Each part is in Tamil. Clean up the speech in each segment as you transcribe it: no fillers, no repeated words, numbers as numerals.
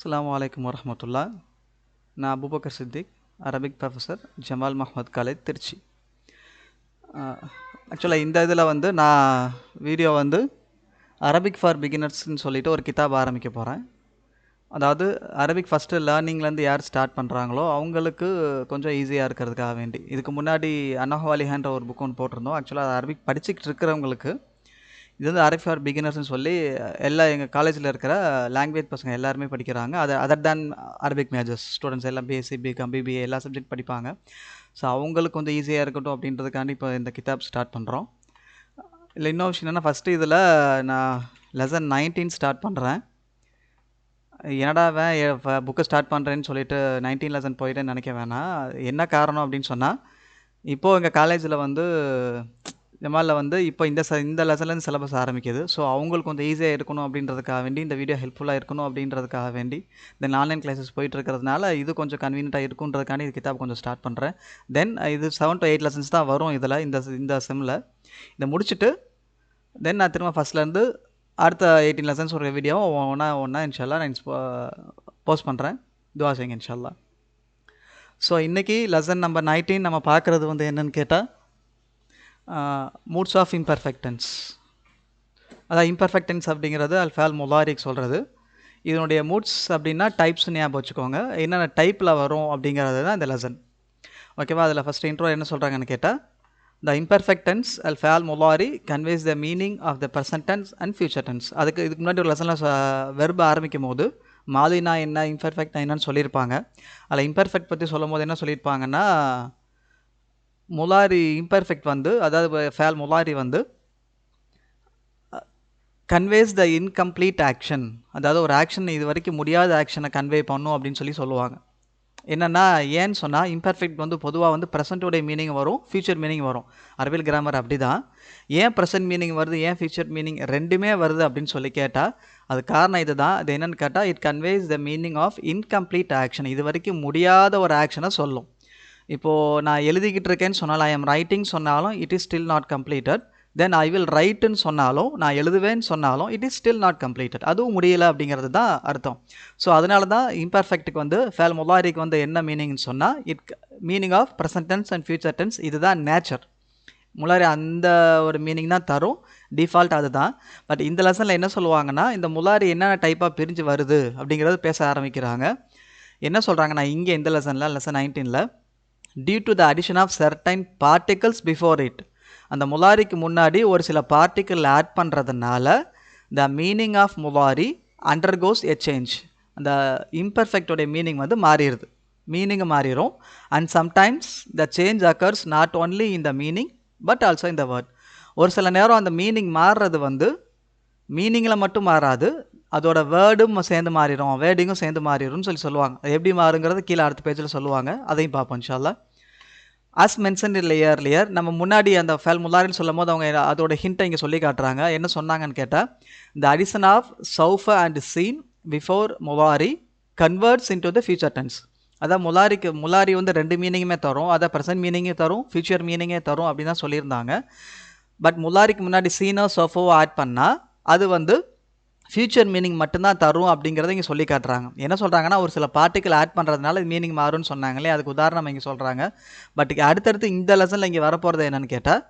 அஸ்ஸலாமு அலைக்கும் வரஹ்மத்துல்லாஹ். நான் Abubakkar Siddique, Arabic professor, Jamal Mohamed college, Tiruchi. ஆக்சுவலாக இந்த இதில் வந்து நான் வீடியோ வந்து அரபிக் ஃபார் பிகினர்ஸ்னு சொல்லிட்டு ஒரு கிதாப் ஆரம்பிக்க போகிறேன். அதாவது அரபிக் ஃபஸ்ட்டு லேர்னிங்லேருந்து யார் ஸ்டார்ட் பண்ணுறாங்களோ அவங்களுக்கு கொஞ்சம் ஈஸியாக இருக்கிறதுக்காக வேண்டி. இதுக்கு முன்னாடி அன்னஹ்வாலிஹான்ற ஒரு புக் ஒன்று போட்டிருந்தோம். ஆக்சுவலாக அரபிக் படிச்சுக்கிட்டு இருக்கிறவங்களுக்கு இது வந்து அரபிக் ஃபார் பிகினர்ஸ்னு சொல்லி எல்லா எங்கள் காலேஜில் இருக்கிற லாங்குவேஜ் பசங்க எல்லாருமே படிக்கிறாங்க. அது other than Arabic majors students எல்லாம் பிஎஸ்சி, பிகாம், பிபிஏ எல்லா சப்ஜெக்ட் படிப்பாங்க. ஸோ அவங்களுக்கு கொஞ்சம் ஈஸியாக இருக்கட்டும் அப்படின்றதுக்காண்டி இப்போ இந்த கிதாப் ஸ்டார்ட் பண்ணுறோம். இல்லை இன்னொரு விஷயம் என்னென்னா, ஃபஸ்ட்டு இதில் நான் லெசன் 19 ஸ்டார்ட் பண்ணுறேன். என்னடா புக்கை ஸ்டார்ட் பண்ணுறேன்னு சொல்லிட்டு 19 லெசன் போயிட்டு நினைக்க வேணாம். என்ன காரணம் அப்படின்னு சொன்னால், இப்போது எங்கள் காலேஜில் வந்து ஜமாலில் வந்து இப்போ இந்த லெசன்லேருந்து சிலபஸ் ஆரம்பிக்குது. ஸோ அவங்களுக்கு கொஞ்சம் ஈஸியாக இருக்கணும் அப்படின்றதுக்காக வேண்டி, இந்த வீடியோ ஹெல்ப்ஃபுல்லாக இருக்கணும் அப்படின்றதுக்காக வேண்டி, இந்த ஆன்லைன் கிளாஸஸ் போயிட்டு இருக்கிறதுனால இது கொஞ்சம் கன்வீனியண்ட்டாக இருக்குன்றதுக்காண்டி இது கிதாப் கொஞ்சம் ஸ்டார்ட் பண்ணுறேன். தென் இது 7 to 8 லெசன்ஸ் தான் வரும் இதில், இந்த செம்மில். இதை முடிச்சுட்டு தென் நான் திரும்ப ஃபஸ்ட்லேருந்து அடுத்த 18 லெசன்ஸ் ஒரு வீடியோவும் ஒன்றா இன்ஷால்லா நான் போஸ்ட் பண்ணுறேன். துவா செய்யுங்க இன்ஷால்லா. ஸோ இன்றைக்கி லெசன் நம்பர் 19 நம்ம பார்க்குறது வந்து என்னென்னு கேட்டால், மூட்ஸ் ஆஃப் இம்பர்ஃபெக்டன்ஸ். அதான் இம்பர்ஃபெக்டன்ஸ் அப்படிங்கிறது அல்ஃபால் முலாரிக் சொல்கிறது. இதனுடைய மூட்ஸ் அப்படின்னா டைப்ஸ் ஞாபகம் வச்சுக்கோங்க. என்னென்ன டைப்பில் வரும் அப்படிங்கிறது தான் இந்த லெசன். ஓகேவா? அதில் ஃபஸ்ட் இன்ட்ரோ என்ன சொல்கிறாங்கன்னு கேட்டால், த இம்பர்ஃபெக்ட் டென்ஸ் அல்ஃபால் முலாரி conveys the meaning of the present tense and future tense. இதுக்கு முன்னாடி ஒரு லெசனில் வெர்பு ஆரம்பிக்கும் போது மாதினா என்ன, இம்பர்ஃபெக்ட் என்னன்னு சொல்லியிருப்பாங்க. அதில் இம்பர்ஃபெக்ட் பற்றி சொல்லும் போது என்ன சொல்லியிருப்பாங்கன்னா, முலாரி இம்பர்ஃபெக்ட் வந்து, அதாவது ஃபேல் முலாரி வந்து கன்வேஸ் த இன்கம்ப்ளீட் ஆக்ஷன். அதாவது ஒரு ஆக்ஷன் இது வரைக்கும் முடியாத ஆக்ஷனை கன்வே பண்ணும் அப்படின்னு சொல்லுவாங்க. என்னென்னா, ஏன்னு சொன்னால் இம்பர்ஃபெக்ட் வந்து பொதுவாக வந்து ப்ரெசண்ட்டுடைய மீனிங் வரும், ஃபியூச்சர் மீனிங் வரும். அரபில் கிராமர் அப்படி தான். ஏன் ப்ரெசன்ட் மீனிங் வருது, ஏன் ஃபியூச்சர் மீனிங் ரெண்டுமே வருது அப்படின்னு சொல்லி கேட்டால், அது காரணம் இது தான். அது என்னென்னு கேட்டால், it conveys the meaning of incomplete action. இது வரைக்கும் முடியாத ஒரு ஆக்ஷனை சொல்லும். இப்போது நான் எழுதிக்கிட்டு இருக்கேன்னு சொன்னாலும், ஐ எம் ரைட்டிங் சொன்னாலும், it is still not completed. Then I will ரைட்டுன்னு சொன்னாலும், நான் எழுதுவேன்னு சொன்னாலும், it is still not completed. அதுவும் முடியலை அப்படிங்கிறது தான் அர்த்தம். ஸோ அதனால தான் இம்பர்ஃபெக்ட்டுக்கு வந்து ஃபேல் முலாரிக்கு வந்து என்ன மீனிங்னு சொன்னால், meaning of present tense and future tense. இதுதான் நேச்சர். முலாரி அந்த ஒரு மீனிங் தான் தரும், டிஃபால்ட் அதுதான். பட் இந்த லெசனில் என்ன சொல்லுவாங்கன்னா, இந்த முலாரி என்னென்ன டைப்பாக பிரிஞ்சு வருது அப்படிங்கிறது பேச ஆரம்பிக்கிறாங்க. என்ன சொல்கிறாங்கன்னா, இங்கே இந்த லெசனில் லெசன் 19ல், due to the addition of certain particles before it. அந்த முலாரிக்கு முன்னாடி ஒரு சில பார்ட்டிக்கல் ஆட் பண்ணுறதுனால த மீனிங் ஆஃப் முலாரி அண்டர்கோஸ் எ சேஞ்ச். அந்த இம்பர்ஃபெக்டோடைய மீனிங் வந்து மாறிடுது, மீனிங் மாறிடும். And sometimes the change occurs not only in the meaning but also in the word. ஒரு சில நேரம் அந்த மீனிங் மாறுறது வந்து மீனிங்கில் மட்டும் மாறாது, அதோட வேர்டும் சேர்ந்து மாறிடும், வேர்டிங்கும் சேர்ந்து மாறிடும்னு சொல்லுவாங்க. அது எப்படி மாறுங்கிறது கீழே அடுத்த பேஜில் சொல்லுவாங்க, அதையும் பார்ப்போம் இன்ஷால்லா. ஆஸ் மென்ஷன்ட் இல்லை ஏர்லியர், நம்ம முன்னாடி அந்த ஃபேல் முலாரின்னு சொல்லும் போது அவங்க அதோட ஹிண்ட்டை இங்கே சொல்லி காட்டுறாங்க. என்ன சொன்னாங்கன்னு கேட்டால், த அடிஷன் ஆஃப் சௌஃப அண்ட் சீன் பிஃபோர் முலாரி converts into the future tense. அதான் முலாரி வந்து ரெண்டு மீனிங்குமே தரும், அதை ப்ரெசன்ட் மீனிங்கே தரும், ஃபியூச்சர் மீனிங்கே தரும் அப்படின்னு தான் சொல்லியிருந்தாங்க. பட் முலாரிக்கு முன்னாடி சீனோ சோஃபோவோ ஆட் பண்ணால் அது வந்து ஃபியூச்சர் மீனிங் மட்டும்தான் தரும் அப்படிங்கிறத இங்கே சொல்லி காட்டுறாங்க. என்ன சொல்கிறாங்கன்னா, ஒரு சில பார்ட்டிக்கல் ஆட் பண்ணுறதுனால மீனிங் மாறும்னு சொன்னாங்களே, அதுக்கு உதாரணம் இங்கே சொல்கிறாங்க. பட் அடுத்தடுத்து இந்த லெசனில் இங்கே வரப்போகிறது என்னென்னு கேட்டால்,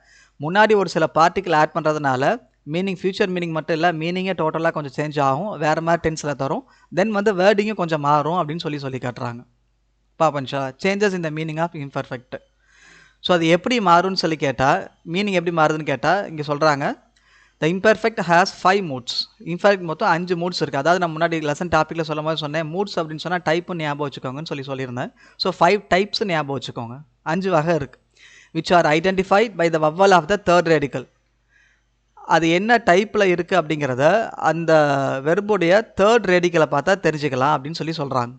முன்னாடி ஒரு சில பார்ட்டிக்கல் ஆட் பண்ணுறதுனால மீனிங் ஃபியூச்சர் மீனிங் மட்டும் இல்லை, மீனிங்கே டோட்டலாக கொஞ்சம் சேஞ்ச் ஆகும், வேறு மாதிரி டென்ஸில் தரும். தென் வந்து வேர்டிங்கும் கொஞ்சம் மாறும் அப்படின்னு சொல்லி காட்டுறாங்க. பாப்பன்ஷா சேஞ்சஸ் இந்த மீனிங் ஆஃப் இம்பர்ஃபெக்ட். ஸோ அது எப்படி மாறும்னு சொல்லி கேட்டால், மீனிங் எப்படி மாறுதுன்னு கேட்டால் இங்கே சொல்கிறாங்க, த இம்பர்ஃபெக்ட் ஹேஸ் 5 மூட்ஸ். இம்பர்ஃபெக்ட் மொத்தம் 5 மூட்ஸ் இருக்குது. அதாவது நான் முன்னாடி லெசன் டாப்பிக்கில் சொல்லும் போது சொன்னேன், மூட்ஸ் அப்படின்னு சொன்னால் டைப்பு ஞாபகம் வச்சுக்கோங்கன்னு சொல்லியிருந்தேன். ஸோ 5 டைப்ஸ் ஞாபகம் வச்சுக்கோங்க, 5 வகை இருக்குது. Which are identified by the vowel of the third radical. அது என்ன டைப்பில் இருக்குது அப்படிங்கிறத அந்த வெர்புடைய தேர்ட் ரேடிக்கலை பார்த்தா தெரிஞ்சுக்கலாம் அப்படின்னு சொல்கிறாங்க.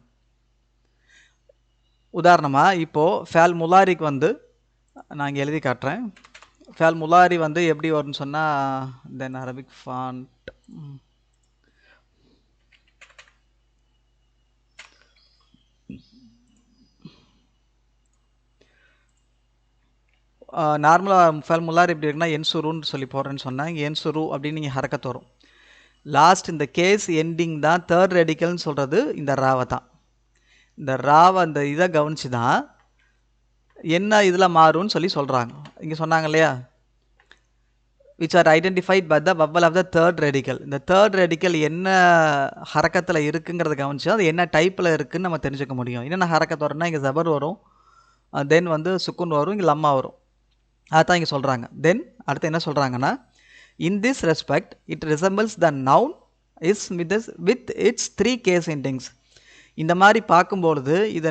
உதாரணமாக இப்போது ஃபேல் முலாரிக்கு வந்து நான் இங்கே எழுதி காட்டுறேன். ஃபேல் முலாரி வந்து எப்படி வரும்னு சொன்னால், தென் அரபிக் ஃபாண்ட், நார்மலாக ஃபேல் முலாரி எப்படி இருக்குன்னா, என்சுருன்னு சொல்லி போடுறேன்னு சொன்னால், இங்கே என்சுரு அப்படின்னு நீங்கள் ஹரக்கத்து வரும். லாஸ்ட் இந்த கேஸ் எண்டிங் தான் தேர்ட் ரெடிக்கல்னு சொல்கிறது இந்த ராவை தான். இந்த ராவை அந்த இதை கவனித்து தான் என்ன இதில் மாறும்னு சொல்லி சொல்கிறாங்க. இங்கே சொன்னாங்க இல்லையா, which are identified by the vowel of the third radical. இந்த தேர்ட் ரெடிக்கல் என்ன ஹரக்கத்தில் இருக்குங்கிறத கவனிச்சு அது என்ன டைப்பில் இருக்குதுன்னு நம்ம தெரிஞ்சுக்க முடியும். என்னென்ன ஹரக்கத்து வரும்னா இங்கே ஜபர் வரும், தென் வந்து சுக்குன் வரும், இங்கே லம்மா வரும். அதான் இங்கே சொல்கிறாங்க. தென் அடுத்து என்ன சொல்கிறாங்கன்னா, in this respect it resembles the noun is with its 3 case endings. இந்த மாதிரி பார்க்கும்பொழுது இது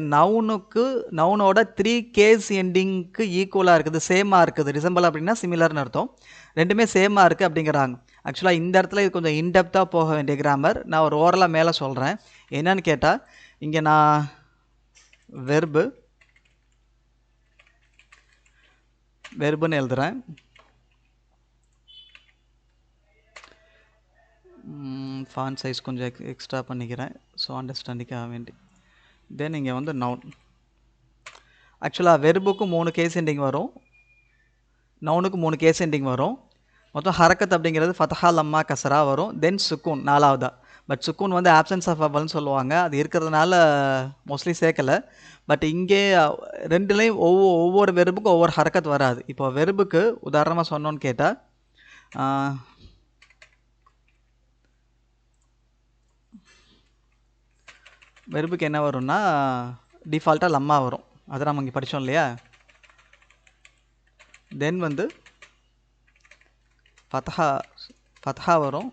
நவுனோட 3 கேஸ் எண்டிங்க்கு ஈக்குவலாக இருக்குது, சேமாக இருக்குது. ரிசம்பிள் அப்படின்னா சிமிலர்னு அர்த்தம். ரெண்டுமே சேமாக இருக்குது அப்படிங்கிறாங்க. ஆக்சுவலாக இந்த இடத்துல இது கொஞ்சம் இன்டெப்த்தாக போக வேண்டிய கிராமர். நான் ஒரு ஓரலாக மேலே சொல்கிறேன். என்னன்னு கேட்டால், இங்கே நான் வெர்புன்னு எழுதுகிறேன். ஃபாண்ட் சைஸ் கொஞ்சம் எக்ஸ்ட்ரா பண்ணிக்கிறேன், ஸோ அண்டர்ஸ்டாண்டிங்காக வேண்டி. தென் இங்கே வந்து நவுன். ஆக்சுவலாக வெர்புக்கு 3 கேஸ் எண்டிங் வரும், நவுனுக்கு 3 கேஸ் எண்டிங் வரும். மொத்தம் ஹரக்கத் அப்படிங்கிறது ஃபதஹா லம்மா கசரா வரும், தென் சுக்கூன் 4வதா. பட் சுக்கூன் வந்து ஆப்சன்ஸ் ஆஃப் வவல்னு சொல்லுவாங்க, அது இருக்கிறதுனால மோஸ்ட்லி சேர்க்கலை. பட் இங்கே ரெண்டுலேயும் ஒவ்வொரு வெர்புக்கும் ஒவ்வொரு ஹரக்கத் வராது. இப்போ வெர்புக்கு உதாரணமாக சொன்னோன்னு கேட்டால், வெர்புக்கு என்ன வரும்னா டிஃபால்ட்டாக லம்மா வரும், அதை நம்ம இங்கே படித்தோம் இல்லையா. தென் வந்து ஃபத்ஹா வரும்,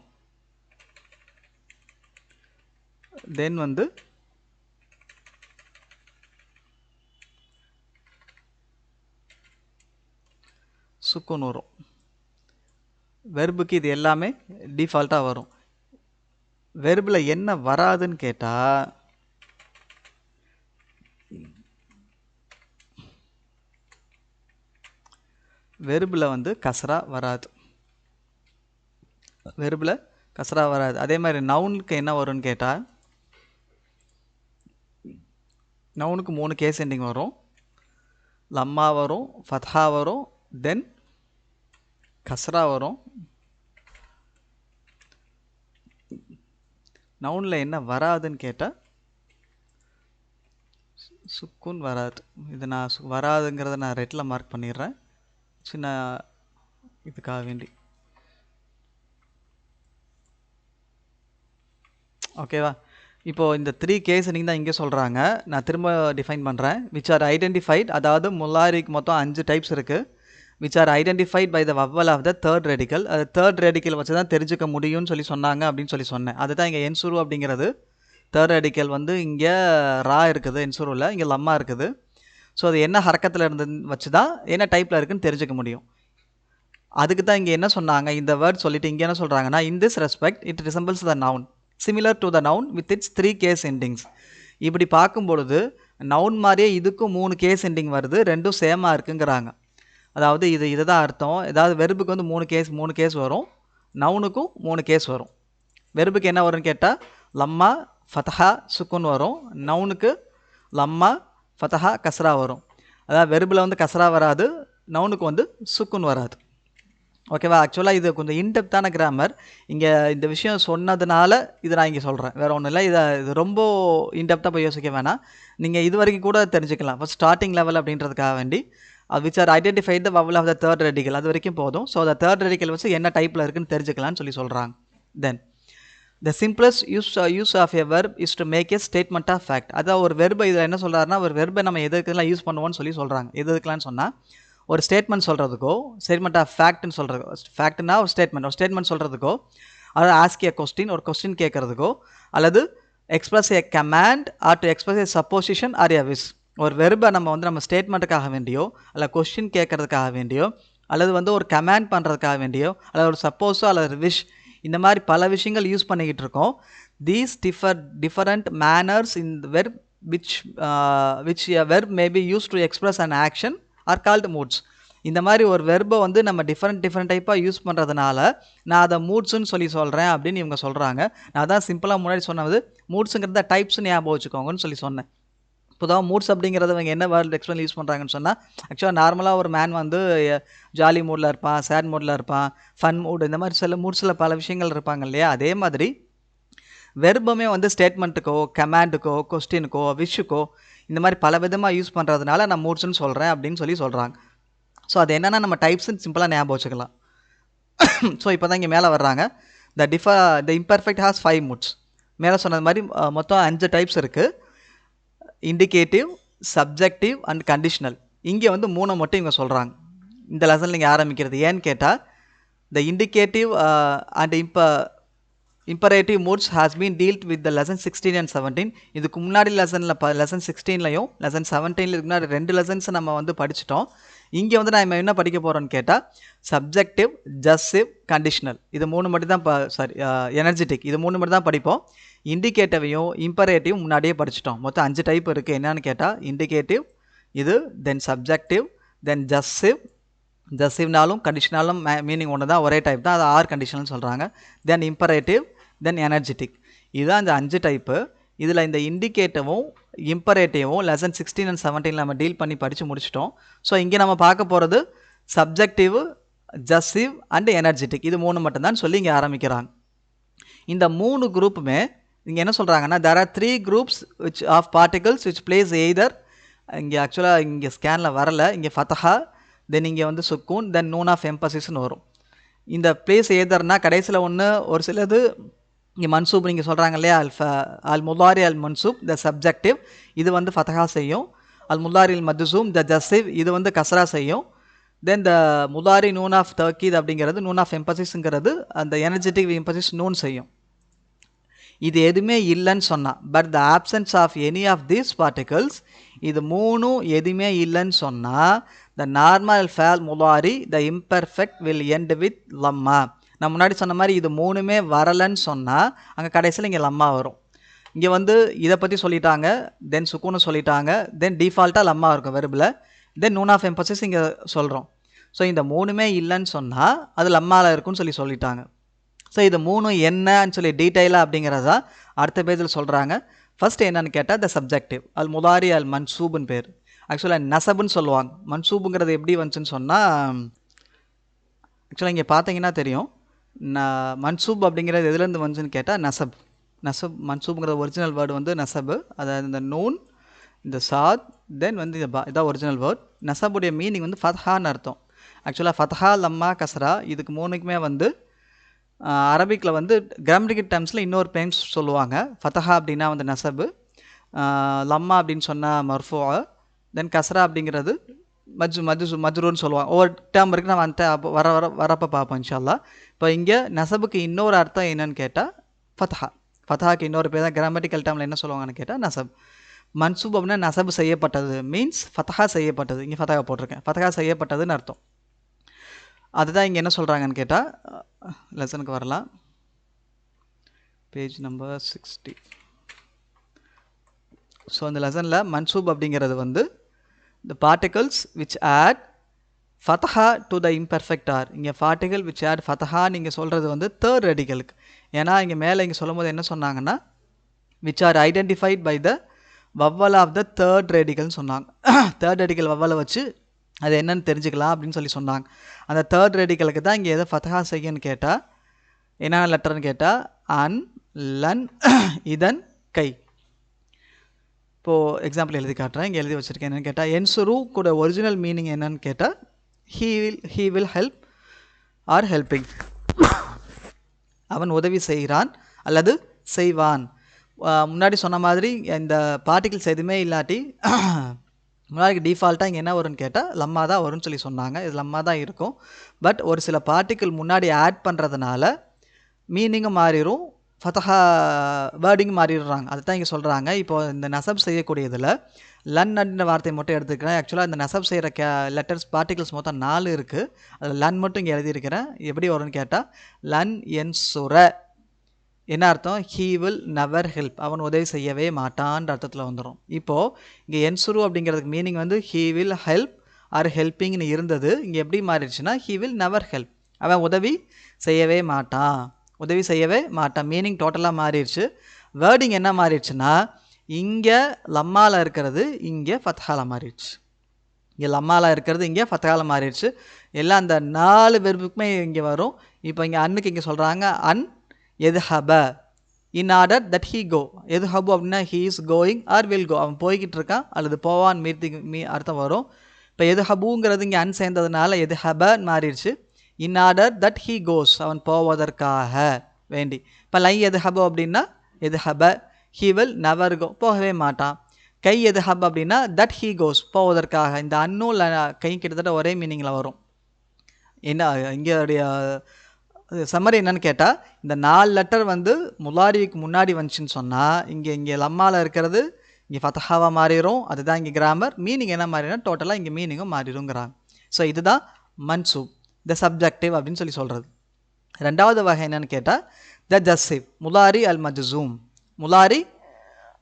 தென் வந்து சுக்குன் வரும். வெர்புக்கு இது எல்லாமே டிஃபால்ட்டாக வரும். வெர்பில் என்ன வராதுன்னு கேட்டால், வெர்பில் வந்து கஸ்ரா வராது. அதே மாதிரி நவுனுக்கு என்ன வரும்னு கேட்டால், நவுனுக்கு 3 கேஸ் எண்டிங் வரும், லம்மா வரும், ஃபத்ஹா வரும், தென் கஸ்ரா வரும். நவுனில் என்ன வராதுன்னு கேட்டால் சுக்குன் வராது. இது நான் வராதுங்கிறத நான் ரெட்டில் மார்க் பண்ணிடுறேன், சின்ன இதுக்காக வேண்டி. ஓகேவா? இப்போது இந்த 3 கேஸ் நீங்கள் தான் இங்கே சொல்கிறாங்க. நான் திரும்ப டிஃபைன் பண்ணுறேன். விச் ஆர் ஐடென்டிஃபைட், அதாவது முல்லாரிக்கு மொத்தம் 5 டைப்ஸ் இருக்குது. Which are identified by the vowel of the third radical. அது தேர்ட் ரெடிக்கல் வச்சு தான் தெரிஞ்சுக்க முடியும்னு சொல்லி சொன்னாங்க அப்படின்னு சொல்லி சொன்னேன். அதுதான் இங்கே என்சுரு அப்படிங்கிறது. தேர்ட் ரெடிக்கல் வந்து இங்கே ரா இருக்குது என்சுருவில், இங்கே லம்மா இருக்குது. ஸோ அது என்ன ஹரக்கத்தில் இருந்து வச்சு தான் என்ன டைப்பில் இருக்குதுன்னு தெரிஞ்சுக்க முடியும். அதுக்கு தான் இங்கே என்ன சொன்னாங்க, இந்த வேர்ட் சொல்லிவிட்டு இங்கே என்ன சொல்கிறாங்கன்னா, in this respect it resembles the noun similar to the noun with its 3 case endings. இப்படி பார்க்கும்பொழுது நவுன் மாதிரியே இதுக்கும் 3 கேஸ் எண்டிங் வருது, ரெண்டும் சேமாக இருக்குங்கிறாங்க. அதாவது இது தான் அர்த்தம். ஏதாவது வெர்புக்கு வந்து 3 கேஸ் வரும், நவுனுக்கும் 3 கேஸ் வரும். வெர்புக்கு என்ன வரும்னு கேட்டால் லம்மா ஃபதஹா சுக்குன் வரும், நவுனுக்கு லம்மா ஃபதஹா கஸ்ரா வரும். அதாவது வெர்பில் வந்து கஸ்ரா வராது, நவுனுக்கு வந்து சுக்குன் வராது. ஓகேவா? ஆக்சுவலாக இது கொஞ்சம் இன்டெப்த்தான கிராமர். இங்கே இந்த விஷயம் சொன்னதுனால இது நான் இங்கே சொல்கிறேன், வேறு ஒன்றும் இல்லை. இது ரொம்ப இன்டெப்த்தாக போய் யோசிக்க வேணாம், நீங்கள் இது வரைக்கும் கூட தெரிஞ்சுக்கலாம். ஃபஸ்ட் ஸ்டார்டிங் லெவல் அப்படின்றதுக்காக வேண்டி which are identified the vowel of the third radical, அது வரைக்கும் போதும். ஸோ அந்த தேர்ட் ரெடிக்கல் வச்சு என்ன டைப்பில் இருக்குன்னு தெரிஞ்சுக்கலான்னு சொல்லி சொல்கிறாங்க. தென் the simplest use of a verb is to make a statement of fact. அதாவது ஒரு வெர்பை இதில் என்ன சொல்கிறாருன்னா, ஒரு வெர்பை நம்ம எதுக்கெல்லாம் யூஸ் பண்ணுவோம்னு சொல்லி சொல்கிறாங்க. எதுக்கெல்லாம் சொன்னால், ஒரு ஸ்டேட்மெண்ட் சொல்கிறதுக்கோ, ஸ்டேட்மெண்ட் ஆஃப் ஃபேக்ட்னு சொல்கிறது, ஃபேக்ட்னா ஒரு ஸ்டேட்மெண்ட் சொல்கிறதுக்கோ, அதாவது ஆஸ்க் ஏ கொஸ்டின், ஒரு கொஸ்டின் கேட்குறதுக்கோ, அல்லது express a command or to express a supposition or a wish. ஒரு வெர்பை நம்ம ஸ்டேட்மெண்ட்டுக்காக வேண்டியோ, அல்ல கொஸ்டின் கேட்குறதுக்காக வேண்டியோ, அல்லது வந்து ஒரு கமாண்ட் பண்ணுறதுக்காக வேண்டியோ, அல்லது ஒரு சப்போஸோ அல்லது விஷ், இந்த மாதிரி பல விஷயங்கள் யூஸ் பண்ணிக்கிட்டு இருக்கோம். These different manners in verb which a verb may be used to express an action are called moods. இந்த மாதிரி ஒரு வெர்பை வந்து நம்ம டிஃப்ரெண்ட் டைப்பாக யூஸ் பண்ணுறதுனால நான் அதை மூட்ஸுன்னு சொல்லி சொல்கிறேன் அப்படின்னு இவங்க சொல்கிறாங்க. நான் தான் சிம்பிளாக முன்னாடி சொன்னது மூட்ஸுங்கிறத டைப்ஸ்னு ஞாபகம் வச்சுக்கோங்கன்னு சொல்லி சொன்னேன். பொதுவாக மூட்ஸ் அப்படிங்கிறது அவங்க என்ன வேர்ல்டு எக்ஸ்பிளைன் யூஸ் பண்ணுறாங்கன்னு சொன்னால், ஆக்சுவலாக நார்மலாக ஒரு மேன் வந்து ஜாலி மூடில் இருப்பான், சேட் மூடில் இருப்பான், ஃபன் மூடு, இந்த மாதிரி சில மூட்ஸில் பல விஷயங்கள் இருப்பாங்க இல்லையா? அதே மாதிரி வெர்புமே வந்து ஸ்டேட்மெண்ட்டுக்கோ, கமாண்டுக்கோ, கொஸ்டினுக்கோ, விஷுக்கோ இந்த மாதிரி பல விதமாக யூஸ் பண்ணுறதுனால நான் மூட்ஸ்ன்னு சொல்கிறேன் அப்படின்னு சொல்கிறாங்க. ஸோ அது என்னென்னா நம்ம டைப்ஸ்ன்னு சிம்பிளாக ஞாபகம் வச்சுக்கலாம். ஸோ இப்போ தான் இங்கே மேலே வர்றாங்க. த இம்பர்ஃபெக்ட் ஹாஸ் 5 மூட்ஸ். மேலே சொன்னது மாதிரி மொத்தம் 5 டைப்ஸ் இருக்குது. Indicative, subjective and conditional. இங்கே வந்து 3 மட்டும் இவங்க சொல்கிறாங்க இந்த லெசனில் இங்கே ஆரம்பிக்கிறது. ஏன்னு கேட்டால் the indicative and imperative moods has been dealt with the lesson 16 and 17. இதுக்கு முன்னாடி லெசன் 16லையும் லெசன் 17ல இதுக்கு முன்னாடி 2 லெசன்ஸ் நம்ம வந்து படிச்சிட்டோம். இங்கே வந்து நம்ம என்ன படிக்க போகிறோன்னு கேட்டால் சப்ஜெக்டிவ், ஜஸ்டிவ், கண்டிஷனல் இது 3 மட்டும் தான் எனர்ஜெட்டிக் இது 3 மட்டும் தான் படிப்போம். இண்டிகேட்டிவையும் இம்பரேட்டிவ் முன்னாடியே படிச்சிட்டோம். மொத்தம் 5 டைப் இருக்குது. என்னன்னு கேட்டால் இண்டிகேட்டிவ் இது, தென் சப்ஜெக்டிவ், தென் ஜஸ்டிவ்னாலும் கண்டிஷனாலும் மீனிங் ஒன்று தான், ஒரே டைப் தான், அது 6 கண்டிஷனல்னு சொல்கிறாங்க. தென் இம்பரேட்டிவ், தென் எனர்ஜெட்டிக். இதுதான் இந்த 5 டைப்பு. இதில் இந்த இண்டிகேட்டிவும் இம்பரேட்டிவும் லெசன் 16 அண்ட் 17 நம்ம டீல் பண்ணி படித்து முடிச்சிட்டோம். ஸோ இங்கே நம்ம பார்க்க போகிறது சப்ஜெக்டிவ், ஜஸ்டிவ் அண்ட் எனர்ஜெட்டிக் இது 3 மட்டும்தான் சொல்லி இங்கே ஆரம்பிக்கிறாங்க. இந்த 3 குரூப்புமே இங்கே என்ன சொல்கிறாங்கன்னா, there are 3 groups of particles which plays either, இங்கே ஆக்சுவலாக இங்கே ஸ்கேனில் வரலை, இங்கே ஃபதஹா, தென் இங்கே வந்து சுக்கூன், தென் நூன் ஆஃப் எம்பசிஸ்ன்னு வரும். இந்த பிளேஸ் ஏதர்னா கடைசியில் ஒன்று ஒரு சிலது இங்கே மன்சூப் நீங்கள் சொல்கிறாங்க இல்லையா, அல் முலாரி அல் மன்சூப் த சப்ஜெக்டிவ் இது வந்து ஃபதஹா செய்யும். அல் முலாரி அல் மதுசூம் த ஜஸ்ஸிவ் இது வந்து கஸ்ரா செய்யும். தென் த முலாரி நூன் ஆஃப் தர்கீத் அப்படிங்கிறது நூன் ஆஃப் எம்பசிஸ்ங்கிறது அந்த எனர்ஜெட்டிக் எம்பசிஸ் நூன் செய்யும். இது எதுவுமே இல்லைன்னு சொன்னால், but the absence of any of these particles இது 3 எதுவுமே இல்லைன்னு சொன்னால் த நார்மல் ஃபேல் முலாரி the imperfect will end with லம்மா. நான் முன்னாடி சொன்ன மாதிரி இது 3மே வரலைன்னு சொன்னால் அங்கே கடைசியில் இங்கே லம்மா வரும். இங்கே வந்து இதை பற்றி சொல்லிட்டாங்க, தென் சுக்கூன்னு சொல்லிட்டாங்க, தென் டிஃபால்ட்டாக லம்மா இருக்கும் வெர்பில், தென் நூன் ஆஃப் எம்பசிஸ் இங்கே சொல்கிறோம். ஸோ இந்த 3மே இல்லைன்னு சொன்னால் அது லம்மாவில் இருக்குன்னு சொல்லிட்டாங்க. ஸோ இது 3 என்னன்னு சொல்லி டீட்டெயிலாக அப்படிங்கிறதா அடுத்த பேஜில் சொல்கிறாங்க. ஃபர்ஸ்ட் என்னன்னு கேட்டால் த சப்ஜெக்டிவ் அல் முலாரி அல் மன்சூப்னு பேர். ஆக்சுவலாக நசபுன்னு சொல்லுவாங்க. மன்சூபுங்கிறது எப்படி வந்துச்சுன்னு சொன்னால், ஆக்சுவலாக இங்கே பார்த்தீங்கன்னா தெரியும், மன்சூப் அப்படிங்கிறது எதுலேருந்து வந்துச்சுன்னு கேட்டால் நசப். மன்சூபுங்கிற ஒரிஜினல் வேர்டு வந்து நசபு, அதாவது இந்த நூன், இந்த சாத், தென் வந்து இதான் ஒரிஜினல் வேர்ட். நசபுடைய மீனிங் வந்து ஃபத்ஹான்னு அர்த்தம். ஆக்சுவலாக ஃபத்ஹா, லம்மா, கஸ்ரா இதுக்கு 3க்குமே வந்து அரபிக்கில் வந்து கிராமட்டிக்கல் டேர்ம்ஸில் இன்னொரு டைம்ஸ் சொல்லுவாங்க. ஃபதஹா அப்படின்னா வந்து நசபு, லம்மா அப்படின்னு சொன்னால் மர்ஃபூ, தென் கஸ்ரா அப்படிங்கிறது மஜ்ரூர்னு சொல்லுவாங்க. ஒவ்வொரு டேர்ம் இருக்குது, நம்ம வரப்போ பார்ப்போம் இன்ஷா அல்லாஹ். இப்போ இங்கே நசபுக்கு இன்னொரு அர்த்தம் என்னன்னு கேட்டால் ஃபதஹா. ஃபதஹாக்கு இன்னொரு பேர் தான் கிராமட்டிக்கல் டேர்மில் என்ன சொல்லுவாங்கன்னு கேட்டால் நசப். மன்சூப் அப்படின்னா நசபு செய்யப்பட்டது மீன்ஸ் ஃபதஹா செய்யப்பட்டது. இங்கே ஃபதஹா போட்டிருக்கேன், ஃபதஹா செய்யப்பட்டதுன்னு அர்த்தம். அதுதான் இங்கே என்ன சொல்கிறாங்கன்னு கேட்டால், லெசனுக்கு வரலாம், பேஜ் நம்பர் 60. ஸோ அந்த லெசனில் மன்சூப் அப்படிங்கிறது வந்து the particles which add ஃபதஹா டு த இம்பர்ஃபெக்ட் ஆர். இங்கே பார்ட்டிகல் which add ஃபதஹா நீங்கள் சொல்கிறது வந்து தேர்ட் ரெடிகலுக்கு. ஏன்னா இங்கே மேலே இங்கே சொல்லும் போது என்ன சொன்னாங்கன்னா, which are identified by the vowel of the third radical சொன்னாங்க. தேர்ட் ரெடிகல் வவ்வலை வச்சு அது என்னன்னு தெரிஞ்சுக்கலாம் அப்படின்னு சொன்னாங்க. அந்த தேர்ட் ரெடிகலுக்கு தான் இங்கே எதை ஃபதஹா செய்யன்னு கேட்டால் என்ன லெட்டர்னு கேட்டால் அன், லன், இதன், கை. இப்போது எக்ஸாம்பிள் எழுதி காட்டுறேன். இங்கே எழுதி வச்சுருக்கேன். என்னென்னு கேட்டால் என்சுரு கூட ஒரிஜினல் மீனிங் என்னன்னு கேட்டால் he will help are helping. அவன் உதவி செய்கிறான் அல்லது செய்வான். முன்னாடி சொன்ன மாதிரி இந்த பார்ட்டிகிள்ஸ் எதுவுமே இல்லாட்டி முன்னாடி டிஃபால்ட்டாக இங்கே என்ன வரும்னு கேட்டால் லம்மா தான் வரும்னு சொன்னாங்க. இது லம்மா தான் இருக்கும். பட் ஒரு சில பார்ட்டிகிள் முன்னாடி ஆட் பண்ணுறதுனால மீனிங்கும் மாறிடும், ஃபதஹா வேர்டிங் மாறிடுறாங்க. அதை தான் இங்கே சொல்கிறாங்க. இப்போது இந்த நசப் செய்யக்கூடியதில் லன் அப்படின்ற வார்த்தை மட்டும் எடுத்துக்கிறேன். ஆக்சுவலாக இந்த நசப் செய்கிற லெட்டர்ஸ் பார்ட்டிகிள்ஸ் மொத்தம் 4 இருக்குது. அதில் லன் மட்டும் இங்கே எழுதியிருக்கிறேன். எப்படி வரும்னு கேட்டால் லன் என்சுர என்ன அர்த்தம், ஹீ வில் நெவர் ஹெல்ப், அவன் உதவி செய்யவே மாட்டான்ற அர்த்தத்தில் வந்துடும். இப்போது இங்கே என்சுரு அப்படிங்கிறதுக்கு மீனிங் வந்து ஹீ வில் ஹெல்ப் ஆர் ஹெல்பிங்னு இருந்தது. இங்கே எப்படி மாறிடுச்சுன்னா ஹீ வில் நெவர் ஹெல்ப், அவன் உதவி செய்யவே மாட்டான், மீனிங் டோட்டலாக மாறிடுச்சு. வேர்டிங் என்ன மாறிடுச்சுன்னா இங்கே லம்மாவில் இருக்கிறது இங்கே ஃபத்ஹால மாறிடுச்சு. இங்கே லம்மாவில் இருக்கிறது இங்கே ஃபத்ஹால மாறிடுச்சு. எல்லாம் அந்த 4 வெர்புக்குமே இங்கே வரும். இப்போ இங்கே அன்னுக்கு இங்கே சொல்கிறாங்க அன் எதுஹப in order that he go. எதுஹபு அப்படின்னா he is going or will go, அவன் போய்கிட்டு இருக்கான் அல்லது போவான் அர்த்தம் வரும். இப்போ எதுஹபுங்கிறது இங்கே அன் சேர்ந்ததுனால எதுஹபன்னு மாறிடுச்சு. இன் ஆர்டர் தட் ஹீ கோஸ், அவன் போவதற்காக வேண்டி. இப்போ லை எதுஹபு அப்படின்னா எதுஹப, ஹீ வில் நெவர் கோ, போகவே மாட்டான். கை எதுஹப் அப்படின்னா தட் ஹீ கோஸ், போவதற்காக. இந்த அன்னும் கை கிட்டத்தட்ட ஒரே மீனிங்கில் வரும். என்ன இங்கே சம்மரி என்னன்னு கேட்டால், இந்த 4 லெட்டர் வந்து முலாரிக்கு முன்னாடி வந்துச்சுன்னு சொன்னால் இங்கே லம்மாவில் இருக்கிறது இங்கே ஃபத்ஹாவாக மாறிடும். அதுதான் இங்கே கிராமர். மீனிங் என்ன மாறிடும், டோட்டலாக இங்கே மீனிங்கும் மாறிடுங்கிறாங்க. ஸோ இதுதான் மன்சூப், த சப்ஜெக்டிவ் அப்படின்னு சொல்கிறது. ரெண்டாவது வகை என்னன்னு கேட்டால் த ஜஸ்ஸிவ், முலாரி அல் மஜ்சூம். முலாரி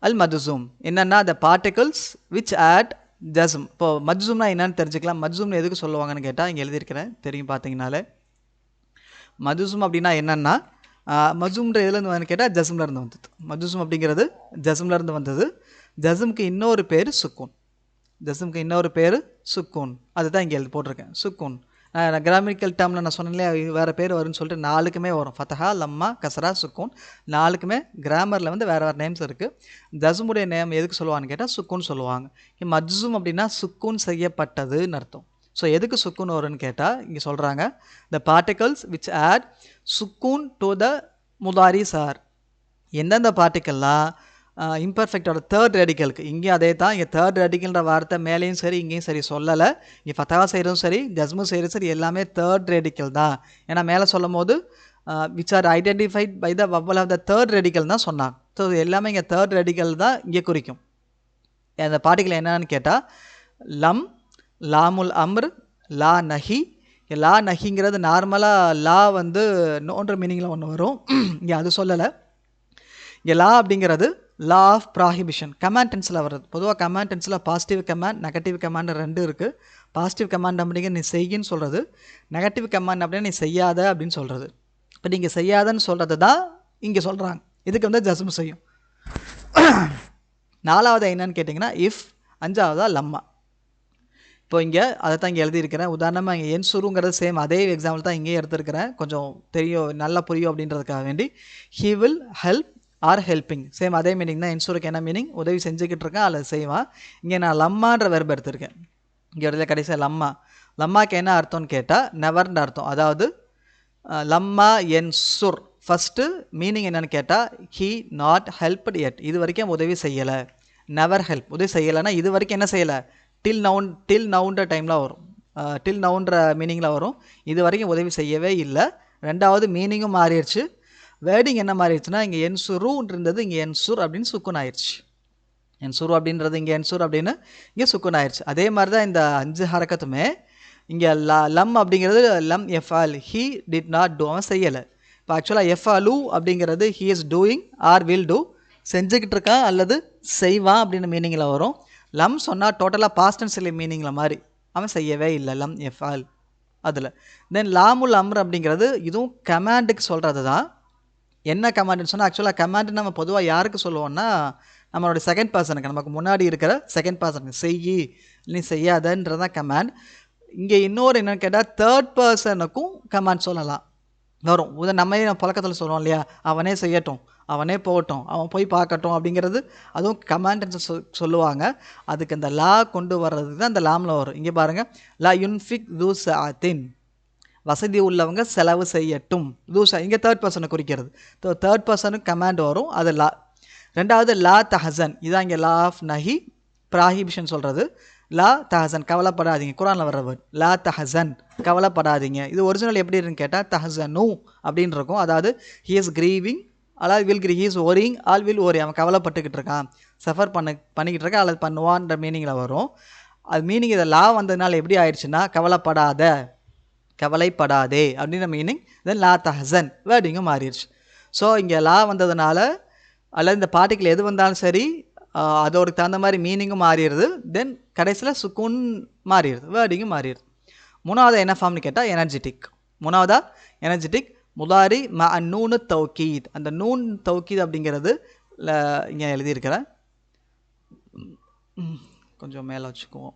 அல் மஜ்சூம் என்னென்னா த பார்ட்டிகல்ஸ் விச் ஆட் ஜஸ்ம். இப்போது மஜ்சூம்னா என்னன்னு தெரிஞ்சுக்கலாம். மஜ்சூம்னு எதுக்கு சொல்லுவாங்கன்னு கேட்டால் இங்கே எழுதியிருக்கிறேன், தெரியும் பார்த்தீங்கனாலே. மஜ்சூம் அப்படின்னா என்னென்னா, மஜ்சூம்ன்ற எதுலேருந்து கேட்டால் ஜஸ்ம்லேருந்து வந்தது. மஜ்சூம் அப்படிங்கிறது ஜஸ்ம்லேருந்து வந்தது. ஜஸ்முக்கு இன்னொரு பேர் சுக்கூன். ஜஸ்முக்கு இன்னொரு பேர் சுக்கூன். அதுதான் இங்கே எழுதி போட்டிருக்கேன், சுக்கூன். கிராமரிக்கல் டேர்மில் நான் சொன்னேன்லையா வேறு பேர் வரும்னு சொல்லிட்டு 4க்குமே வரும். ஃபத்தஹா, லம்மா, கசரா, சுக்கூன் 4க்குமே கிராமரில் வந்து வேறு வேறு நேம்ஸ் இருக்குது. ஜஸ்முடைய நேம் எதுக்கு சொல்லுவான்னு கேட்டால் சுக்கூன் சொல்லுவாங்க. மஜ்சூம் அப்படின்னா சுக்கூன் செய்யப்பட்டதுன்னு அர்த்தம். ஸோ எதுக்கு சுக்கூன் வரும்னு கேட்டால் இங்கே சொல்கிறாங்க த பார்ட்டிகல்ஸ் விச் ஆட் சுக்கூன் டு த முதாரிஸ் ஆர். எந்தெந்த பார்ட்டிக்கல்லாம் இம்பர்ஃபெக்டோட தேர்ட் ரேடிக்கலுக்கு, இங்கேயும் அதே தான். இங்கே தேர்ட் ரேடிக்கல்ன்ற வார்த்தை மேலேயும் சரி இங்கேயும் சரி சொல்லலை. இங்கே ஃபத்தஹா செய்கிறதும் சரி ஜஸ்மு செய்கிறதும் சரி எல்லாமே தேர்ட் ரேடிக்கல் தான். ஏன்னா மேலே சொல்லும் போது which are identified by the vowel of the third radical தான் சொன்னாங்க. ஸோ எல்லாமே இங்கே தேர்ட் ரேடிக்கல் தான் இங்கே குறிக்கும். அந்த பார்ட்டிக்கல் என்னன்னு கேட்டால் லம், லாமுல் அம்ர், லா நஹி. லா நஹிங்கிறது நார்மலாக லா வந்து நோன்ற மீனிங்கில் ஒன்று வரும், இங்கே அது சொல்லலை. இங்கே லா அப்படிங்கிறது லா ஆஃப் ப்ராஹிபிஷன், கமாண்ட் டென்ஸில் வர்றது. பொதுவாக கமாண்ட் டென்ஸில் பாசிட்டிவ் கமாண்ட் நெகட்டிவ் கமாண்ட் 2 இருக்குது. பாசிட்டிவ் கமாண்ட் அப்படிங்கிற நீ செய்யின்னு சொல்கிறது, நெகட்டிவ் கமாண்ட் அப்படின்னா நீ செய்யாத அப்படின்னு சொல்கிறது. இப்போ நீங்கள் செய்யாதன்னு சொல்கிறது தான் இங்கே சொல்கிறாங்க. இதுக்கு வந்து ஜஸ்மு செய்யும். 4வது என்னன்னு கேட்டிங்கன்னா இஃப். 5வதா லம்மா. இப்போ இங்கே அதை தான் இங்கே எழுதியிருக்கிறேன். உதாரணமாக இங்கே என்சுருங்கிறது சேம் அதே எக்ஸாம்பிள் தான் இங்கேயே எடுத்துருக்கிறேன், கொஞ்சம் தெரியும் நல்லா புரியும் அப்படின்றதுக்காக வேண்டி. He will help are helping, same அதே மீனிங் தான். என்சுருக்கு என்ன மீனிங், உதவி செஞ்சுக்கிட்டு இருக்கேன் அல்லது செய்வான். இங்கே நான் லம்மான்ற வெர்பு எடுத்திருக்கேன். இங்கே இடத்துல கடைசியாக லம்மா. லம்மாக்கு என்ன அர்த்தம்னு கேட்டால் நெவர்ன்ற அர்த்தம். அதாவது லம்மா என்சுர் ஃபஸ்ட்டு மீனிங் என்னென்னு கேட்டால் ஹீ நாட் ஹெல்ப்ட் எட், இது வரைக்கும் உதவி செய்யலை. நெவர் ஹெல்ப், உதவி செய்யலைன்னா இது வரைக்கும் என்ன செய்யலை, டில் நவுன்ற டைமில் வரும், டில் நவுன்ற மீனிங்கில் வரும். இது வரைக்கும் உதவி செய்யவே இல்லை. ரெண்டாவது மீனிங்கும் மாறிடுச்சு. வேர்டிங் என்ன மாறிடுச்சுன்னா இங்கே என்சுருன்னு இருந்தது இங்கே என்சுர் அப்படின்னு சுக்குன் ஆயிடுச்சு. என்சுரு அப்படின்றது இங்கே என்சுர் அப்படின்னு இங்கே சுக்குன் ஆயிடுச்சு. அதே மாதிரி தான் இந்த 5 ஹரக்கத்துமே. இங்கே லம் அப்படிங்கிறது லம் எஃபால், ஹீ டிட் நாட் டூ, அவன் செய்யலை. இப்போ ஆக்சுவலாக எஃபாலு அப்படிங்கிறது he is doing or will do, செஞ்சுக்கிட்டு இருக்கான் அல்லது செய்வான் அப்படின்னு மீனிங்கில் வரும். லம் சொன்னால் டோட்டலாக பாஸ்ட் டென்ஸ் மீனிங்கில் மாதிரி, அவன் செய்யவே இல்லை, லம் எஃபால் அதில். தென் லாமுல் அம்ர் அப்படிங்கிறது இதுவும் கமாண்டுக்கு சொல்கிறது தான். என்ன கமாண்டுன்னு சொன்னால் ஆக்சுவலாக கமாண்டு நம்ம பொதுவாக யாருக்கு சொல்லுவோம்னா நம்மளோட செகண்ட் பர்சனுக்கு, நமக்கு முன்னாடி இருக்கிற செகண்ட் பர்சனுக்கு, செய்யி நீ செய்யாதன்றதான் கமாண்ட். இங்கே இன்னொரு என்னென்னு கேட்டால் தேர்ட் பர்சனுக்கும் கமாண்ட் சொல்லலாம் வரும். நம்ம பழக்கத்தில் சொல்லுவோம் இல்லையா, அவனே செய்யட்டும், அவனே போகட்டும், அவன் போய் பார்க்கட்டும் அப்படிங்கிறது அதுவும் கமாண்ட் சொல்லுவாங்க. அதுக்கு அந்த லா கொண்டு வர்றதுக்கு தான் அந்த லாமில் வரும். இங்கே பாருங்கள், லா யுன்ஃபிக் தூ சாத்தின், வசதி உள்ளவங்க செலவு செய்யட்டும். தூசா இங்கே தேர்ட் பர்சனை குறிக்கிறது. தேர்ட் பர்சனுக்கு கமாண்ட் வரும், அது லா. ரெண்டாவது லா தஹசன், இதான் இங்கே லா ஆஃப் நஹி ப்ராஹிபிஷன் சொல்கிறது. லா தஹசன், கவலைப்படாதீங்க. குரானில் வர்ற வேர்ட் லா தஹசன், கவலைப்படாதீங்க. இது ஒரிஜினல் எப்படி இருக்குன்னு கேட்டால் தஹசனு அப்படின்னு இருக்கும். அதாவது ஹி இஸ் கிரீவிங் அதாவது will Giri, he is worrying all will worry, அவன் கவலைப்பட்டுக்கிட்டு இருக்கான், சஃபர் பண்ணிக்கிட்டு இருக்கான் அல்லது பண்ணுவான்ற மீனிங்கில் வரும். அது மீனிங் இதை லா வந்ததுனால எப்படி ஆயிடுச்சுன்னா கவலைப்படாத, கவலைப்படாதே அப்படின்ற மீனிங். தென் லா தஹசன் வேர்டிங்கும் மாறிடுச்சு. ஸோ இங்கே லா வந்ததுனால அல்லது இந்த பார்ட்டிக்கில் எது வந்தாலும் சரி அதோட தகுந்த மாதிரி மீனிங்கும் மாறிடுது. தென் கடைசியில் சுக்கூன் மாறிடுது, வேர்டிங்கும் மாறிடுது. 3வது என்ன ஃபார்ம்னு கேட்டால் எனர்ஜெட்டிக். 3வதா எனர்ஜெட்டிக் முதாரி நூனு தௌக்கீத். அந்த நூன் தௌக்கீத் அப்படிங்கிறது இங்கே எழுதியிருக்கிறேன். கொஞ்சம் மேலே வச்சுக்குவோம்.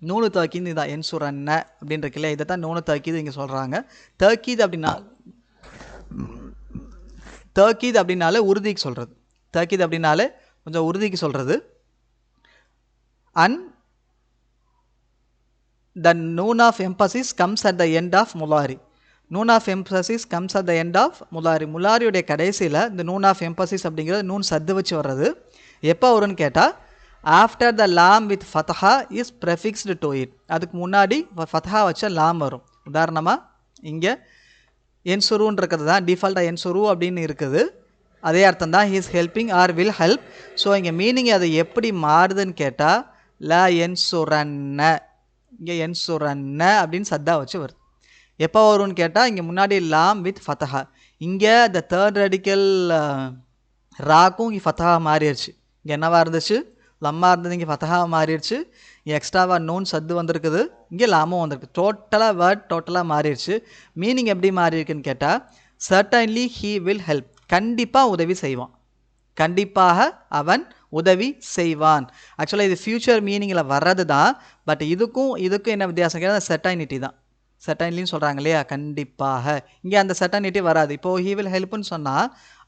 நூனு தக்கீது இதான் என்சுரன்ன அப்படின்னு இருக்குல்ல, இதை தான் நூனு தக்கீது இங்கே சொல்கிறாங்க. தக்கீது அப்படின்னா தக்கீது அப்படின்னாலே உறுதிக்கு சொல்கிறது. தக்கீது அப்படின்னாலே கொஞ்சம் உறுதிக்கு சொல்கிறது. And the noon of emphasis comes at the end of mulari. Noon of emphasis comes at the end of mulari. முலாரியுடைய கடைசியில் இந்த noon of emphasis அப்படிங்கிறது நூன் சத்து வச்சு வர்றது. எப்போ வரும்னு கேட்டால் ஆஃப்டர் த லாம் வித் ஃபதஹா இஸ் ப்ரெஃபிக்ஸ்டு டு இட். அதுக்கு முன்னாடி ஃபதஹா வச்ச லாம் வரும். உதாரணமாக இங்கே என்சுருன்னு இருக்கிறது தான் டிஃபால்ட்டாக என்சுரு அப்படின்னு இருக்குது. அதே அர்த்தம் தான் he's helping R will help. So இங்கே மீனிங் அது எப்படி மாறுதுன்னு கேட்டால் ல என்சுரன்ன, இங்கே என்சுரன்ன அப்படின்னு சத்தா வச்சு வருது. எப்போ வரும்னு கேட்டால் இங்கே முன்னாடி லாம் வித் ஃபதஹா. இங்கே த தேர்ட் ரெடிக்கல் ராக்கும் இங்கே ஃபதஹா மாறிடுச்சு. இங்கே என்னவா இருந்துச்சு? லம்மா இருந்தது, இங்கே ஃபதஹா மாறிடுச்சு. இங்கே எக்ஸ்ட்ராவாக நூன் சத்து வந்திருக்குது, இங்கே லாமும் வந்திருக்கு. டோட்டலாக வேர்ட் டோட்டலாக மாறிடுச்சு. மீனிங் எப்படி மாறியிருக்குன்னு கேட்டால் சர்டன்லி ஹீ வில் ஹெல்ப். கண்டிப்பாக உதவி செய்வான், கண்டிப்பாக அவன் உதவி செய்வான். ஆக்சுவலாக இது ஃப்யூச்சர் மீனிங்கில் வர்றது தான். பட் இதுக்கும் என்ன வித்தியாசம் கேட்டால் செர்டைனிட்டி தான். செர்டைன்லின்னு சொல்கிறாங்க இல்லையா, கண்டிப்பாக. இங்கே அந்த செர்டைனிட்டி வராது. இப்போது ஹீ வில் ஹெல்ப்னு சொன்னால்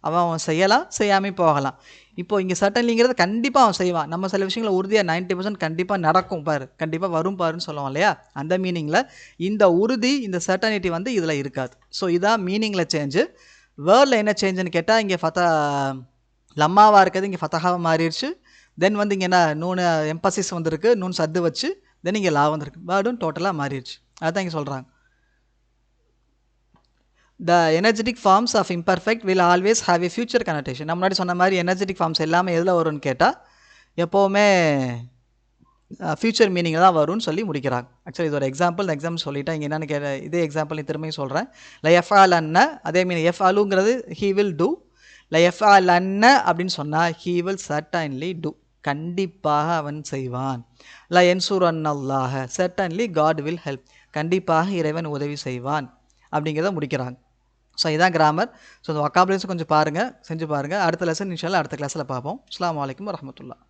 அவன் செய்யலாம், செய்யாமல் போகலாம். இப்போது இங்கே செர்டைன்லிங்கிறது கண்டிப்பாக அவன் செய்வான். நம்ம சில விஷயங்களை உறுதியாக 90% கண்டிப்பாக நடக்கும் பாரு, கண்டிப்பாக வரும் பாருன்னு சொல்லுவோம் இல்லையா, அந்த மீனிங்கில் இந்த உறுதி, இந்த செர்டைனிட்டி வந்து இதில் இருக்காது. ஸோ இதான் மீனிங்கில் சேஞ்சு. வேர்டில் என்ன சேஞ்சுன்னு கேட்டால் இங்கே லம்மாவாக இருக்கிறது இங்கே ஃபதஹாவை மாறிடுச்சு. தென் வந்து இங்கே என்ன நூனு எம்பசிஸ் வந்திருக்கு, நூன் சத்து வச்சு, தென் இங்கே லா வந்திருக்கு. வேர்டும் டோட்டலாக மாறிடுச்சு. அதுதான் இங்கே சொல்கிறாங்க. The energetic forms of imperfect will always have a future connotation. நம்ம முன்னாடி சொன்ன மாதிரி எனர்ஜெட்டிக் ஃபார்ம்ஸ் எல்லாமே எதில் வரும்னு கேட்டால் எப்போவுமே ஃபியூச்சர் மீனிங்கில் தான் வரும்னு சொல்லி முடிக்கிறாங்க. ஆக்சுவலி இது ஒரு எக்ஸாம்பிள். இந்த எக்ஸாம்பிள் சொல்லிவிட்டேன். இங்கே என்னென்னு இதே எக்ஸாம்பிள் நீ திரும்பியும் சொல்கிறேன். எஃப் ஆல் அன்ன, அதே மீன் எஃப் ஆலுங்கிறது ஹீ வில் டூ. எஃப் ஆல் அன்ன அப்படின்னு சொன்னால் ஹீ வில் சர்டைன்லி டூ, கண்டிப்பாக அவன் செய்வான். என்சூர் அன்னல்லாஹ, சர்டன்லி காட் வில் ஹெல்ப், கண்டிப்பாக இறைவன் உதவி செய்வான் அப்படிங்கிறத முடிக்கிறாங்க. ஸோ இதான் கிராமர். ஸோ இந்த வொக்காபுலரிஸை கொஞ்சம் பாருங்கள், செஞ்சு பாருங்கள். அடுத்த லெசன் இன்ஷால்லா அடுத்த கிளாஸில் பார்ப்போம். அஸ்ஸலாமு அலைக்கும் வரஹ்மத்துல்லாஹ்.